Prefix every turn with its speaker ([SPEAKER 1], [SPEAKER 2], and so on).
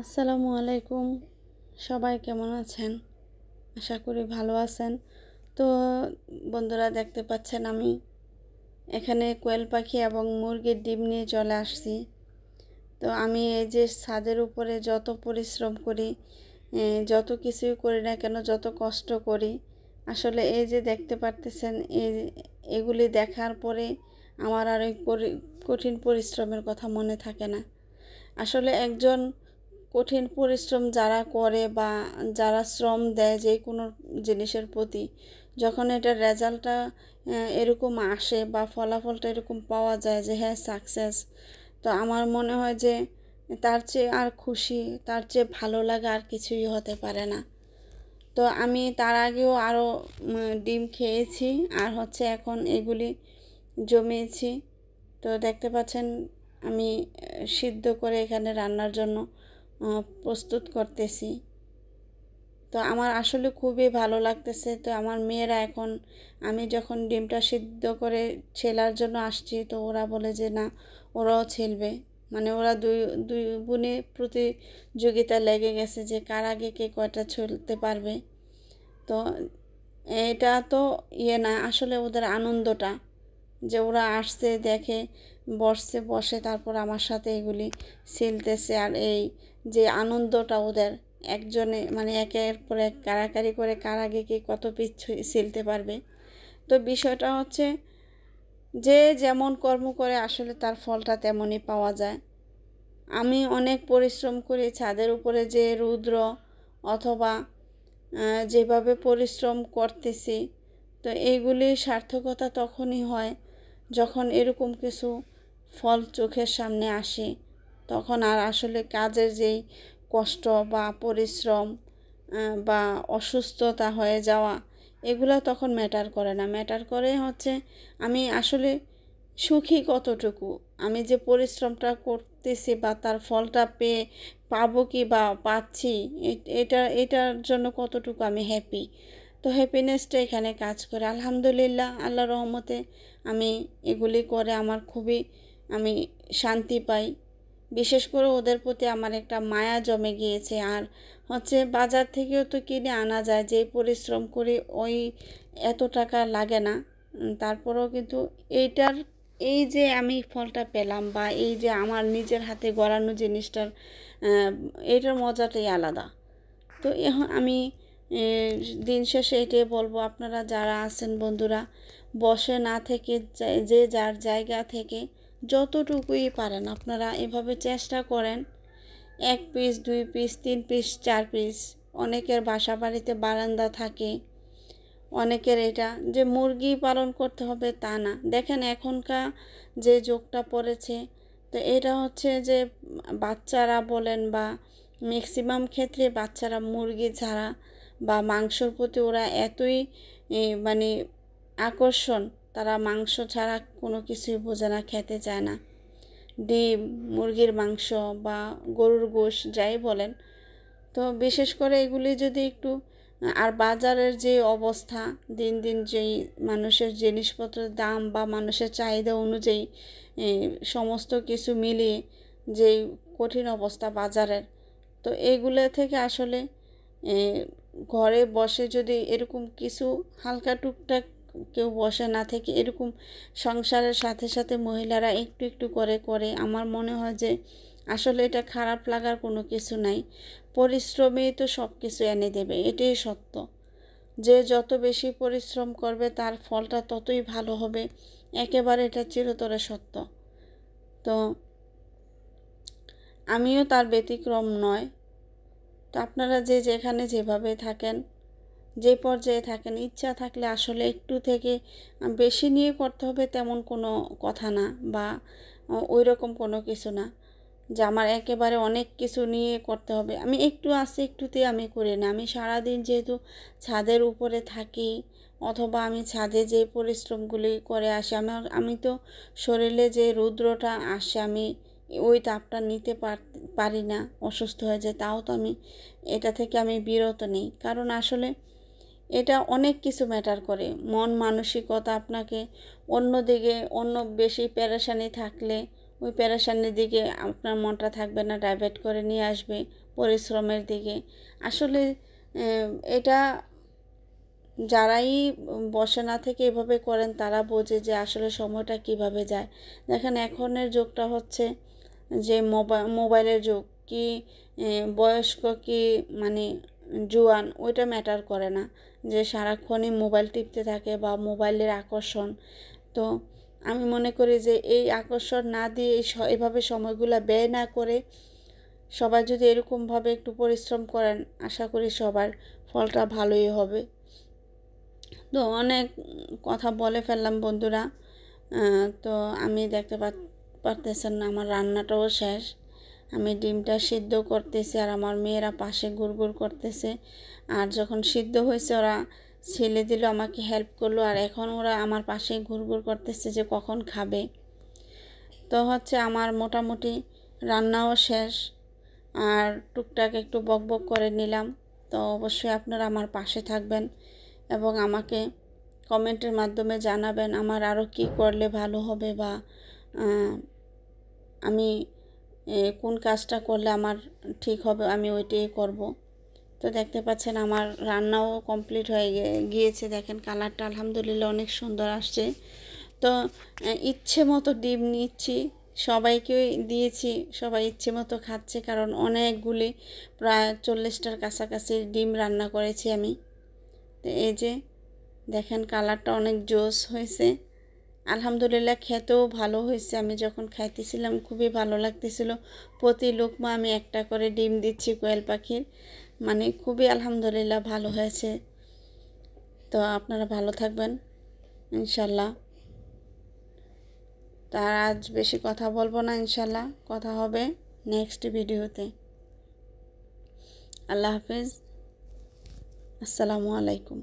[SPEAKER 1] আসসালামু আলাইকুম। সবাই কেমন আছেন? আশা করি ভালো আছেন। তো বন্ধুরা, দেখতে পাচ্ছেন আমি এখানে কোয়েল পাখি এবং মুরগির ডিম নিয়ে চলে আসছি। তো আমি এই যে ছাদের উপরে যত পরিশ্রম করি, যত কিছুই করি না কেন, যত কষ্ট করি, আসলে এই যে দেখতে পারতেছেন, এগুলি দেখার পরে আমার আর ওই কঠিন পরিশ্রমের কথা মনে থাকে না। আসলে একজন কঠিন পরিশ্রম যারা করে বা যারা শ্রম দেয় যে কোনো জিনিসের প্রতি, যখন এটার রেজাল্টটা এরকম আসে বা ফলাফলটা এরকম পাওয়া যায় যে হ্যাঁ সাকসেস, তো আমার মনে হয় যে তার চেয়ে আর খুশি, তার চেয়ে ভালো লাগা আর কিছুই হতে পারে না। তো আমি তার আগেও আরও ডিম খেয়েছি, আর হচ্ছে এখন এগুলি জমিয়েছি। তো দেখতে পাচ্ছেন আমি সিদ্ধ করে এখানে রান্নার জন্য প্রস্তুত করতেছি। তো আমার আসলে খুবই ভালো লাগতেছে। তো আমার মেয়েরা এখন, আমি যখন ডিমটা সিদ্ধ করে ছেলার জন্য আসছি, তো ওরা বলে যে না, ওরাও ছেলবে। মানে ওরা দুই দুই বোনে প্রতিযোগিতা লেগে গেছে যে কার আগে কে কয়টা ছুলতে পারবে। তো এটা তো না, আসলে ওদের আনন্দটা যে ওরা আসছে, দেখে, বসে তারপর আমার সাথে এগুলি ছিলতেছে। আর এই যে আনন্দটা ওদের, একজনে মানে একের পর এক কারাকারি করে কার আগে কে কত পিস ছিলতে পারবে। তো বিষয়টা হচ্ছে যে যেমন কর্ম করে আসলে তার ফলটা তেমনই পাওয়া যায়। আমি অনেক পরিশ্রম করি ছাদের উপরে, যে রৌদ্র অথবা যেভাবে পরিশ্রম করতেছি, তো এইগুলি সার্থকতা তখনই হয় যখন এরকম কিছু ফল চোখের সামনে আসে। তখন আর আসলে কাজের যেই কষ্ট বা পরিশ্রম বা অসুস্থতা হয়ে যাওয়া, এগুলো তখন ম্যাটার করে না। ম্যাটার করে হচ্ছে আমি আসলে সুখী কতটুকু, আমি যে পরিশ্রমটা করতেছি বা তার ফলটা পাবো কি বা পাচ্ছি, এটার জন্য কতটুকু আমি হ্যাপি। তো হ্যাপিনেসটা এখানে কাজ করে। আলহামদুলিল্লাহ, আল্লাহর রহমতে আমি এগুলি করে আমার খুবই আমি শান্তি পাই। বিশেষ করে ওদের প্রতি আমার একটা মায়া জমে গিয়েছে। আর হচ্ছে বাজার থেকেও তো কিনে আনা যায়, যেই পরিশ্রম করি ওই এত টাকা লাগে না। তারপরেও কিন্তু এই যে আমি ফলটা পেলাম বা এই যে আমার নিজের হাতে গড়ানো জিনিসটার, এইটার মজাটাই আলাদা। তো এখন আমি দিন শেষে এটাই বলবো, আপনারা যারা আছেন বন্ধুরা, বসে না থেকে যে যার জায়গা থেকে যতটুকুই পারেন আপনারা এভাবে চেষ্টা করেন। 1 পিস, 2 পিস, 3 পিস, 4 পিস, অনেকের বাসা বাড়িতে বারান্দা থাকে, অনেকের এটা যে মুরগি পালন করতে হবে তা না। দেখেন এখনকার যে যুগটা পড়েছে, তো এটা হচ্ছে যে বাচ্চারা বলেন বা ম্যাক্সিমাম ক্ষেত্রে বাচ্চারা মুরগি ছাড়া বা মাংসর প্রতি ওরা এতই মানে আকর্ষণ, তারা মাংস ছাড়া কোনো কিছুই বোঝে না, খেতে চায় না। ডিম, মুরগির মাংস বা গরুর গোশ যাই বলেন, তো বিশেষ করে এগুলি যদি একটু, আর বাজারের যে অবস্থা, দিন দিন যেই মানুষের জিনিসপত্রের দাম বা মানুষের চাহিদা অনুযায়ী সমস্ত কিছু মিলিয়ে যেই কঠিন অবস্থা বাজারের, তো এইগুলো থেকে আসলে ঘরে বসে যদি এরকম কিছু হালকা টুকটাক কেউ বসে না থেকে এরকম সংসারের সাথে সাথে মহিলারা একটু একটু করে করে, আমার মনে হয় যে আসলে এটা খারাপ লাগার কোনো কিছু নাই। পরিশ্রমই তো সব কিছু এনে দেবে, এটাই সত্য। যে যত বেশি পরিশ্রম করবে তার ফলটা ততই ভালো হবে, একেবারে এটা চিরতরে সত্য। তো আমিও তার ব্যতিক্রম নয়। তো আপনারা যে যেখানে যেভাবে থাকেন, যে পর্যায়ে থাকেন, ইচ্ছা থাকলে আসলে একটু থেকে বেশি নিয়ে করতে হবে তেমন কোনো কথা না, বা ওই রকম কোনো কিছু না যে আমার একেবারে অনেক কিছু নিয়ে করতে হবে। আমি একটু আসি, একটুতে আমি করি না। আমি সারাদিন যেহেতু ছাদের উপরে থাকি, অথবা আমি ছাদে যে পরিশ্রমগুলি করে আসি, আমি তো শরীরে যে রৌদ্রটা আসে, আমি ওই তাপটা নিতে পারি না, অসুস্থ হয়ে যায়। তাও তো আমি এটা থেকে আমি বিরত নেই, কারণ আসলে এটা অনেক কিছু ম্যাটার করে। মন মানসিকতা আপনাকে অন্যদিকে, অন্য বেশি পেরেশানি থাকলে ওই পেরেশানির দিকে আপনার মনটা থাকবে না, ডাইভার্ট করে নিয়ে আসবে পরিশ্রমের দিকে। আসলে এটা যারাই বসে না থেকে এভাবে করেন তারা বোঝে যে আসলে সময়টা কিভাবে যায়। দেখেন এখনের যুগটা হচ্ছে যে মোবাইলের যুগ, কি বয়স্ক কি মানে জোয়ান ওইটা ম্যাটার করে না, যে সারাক্ষণই মোবাইল টিপতে থাকে বা মোবাইলের আকর্ষণ। তো আমি মনে করি যে এই আকর্ষণ না দিয়ে এভাবে সময়গুলো ব্যয় না করে সবাই যদি এরকমভাবে একটু পরিশ্রম করেন, আশা করি সবার ফলটা ভালোই হবে। তো অনেক কথা বলে ফেললাম বন্ধুরা। তো আমি দেখতে পারতেছেন না আমার রান্নাটাও শেষ। আমি ডিমটা সিদ্ধ করতেছি আর আমার মেয়েরা পাশে গুড়গুড় করতেছে। আর যখন সিদ্ধ হয়েছে ওরা ছেলে দিল, আমাকে হেল্প করলো, আর এখন ওরা আমার পাশে গুড়গুড় করতেছে যে কখন খাবে। তো হচ্ছে আমার মোটামুটি রান্নাও শেষ, আর টুকটাক একটু বকবক করে নিলাম। তো অবশ্যই আপনারা আমার পাশে থাকবেন এবং আমাকে কমেন্টের মাধ্যমে জানাবেন আমার আরও কী করলে ভালো হবে, বা আমি কোন কাজটা করলে আমার ঠিক হবে আমি ওইটাই করব। তো দেখতে পাচ্ছেন আমার রান্নাও কমপ্লিট হয়ে গিয়েছে। দেখেন কালারটা আলহামদুলিল্লাহ অনেক সুন্দর আসছে। তো ইচ্ছে মতো ডিম নিচ্ছি, সবাইকেই দিয়েছি, সবাই ইচ্ছে মতো খাচ্ছে, কারণ অনেকগুলি প্রায় 40টার কাছাকাছি ডিম রান্না করেছি আমি। তো এই যে দেখেন কালারটা অনেক জোস হয়েছে, আলহামদুলিল্লাহ খেতেও ভালো হয়েছে। আমি যখন খাইতেছিলাম খুবই ভালো লাগতেছিল। প্রতি লোকমা আমি একটা করে ডিম দিচ্ছি কোয়েল পাখির, মানে খুবই আলহামদুলিল্লাহ ভালো হয়েছে। তো আপনারা ভালো থাকবেন ইনশাল্লাহ। তার আজ বেশি কথা বলবো না, ইনশাল্লাহ কথা হবে নেক্সট ভিডিওতে। আল্লাহ হাফেজ, আসসালামু আলাইকুম।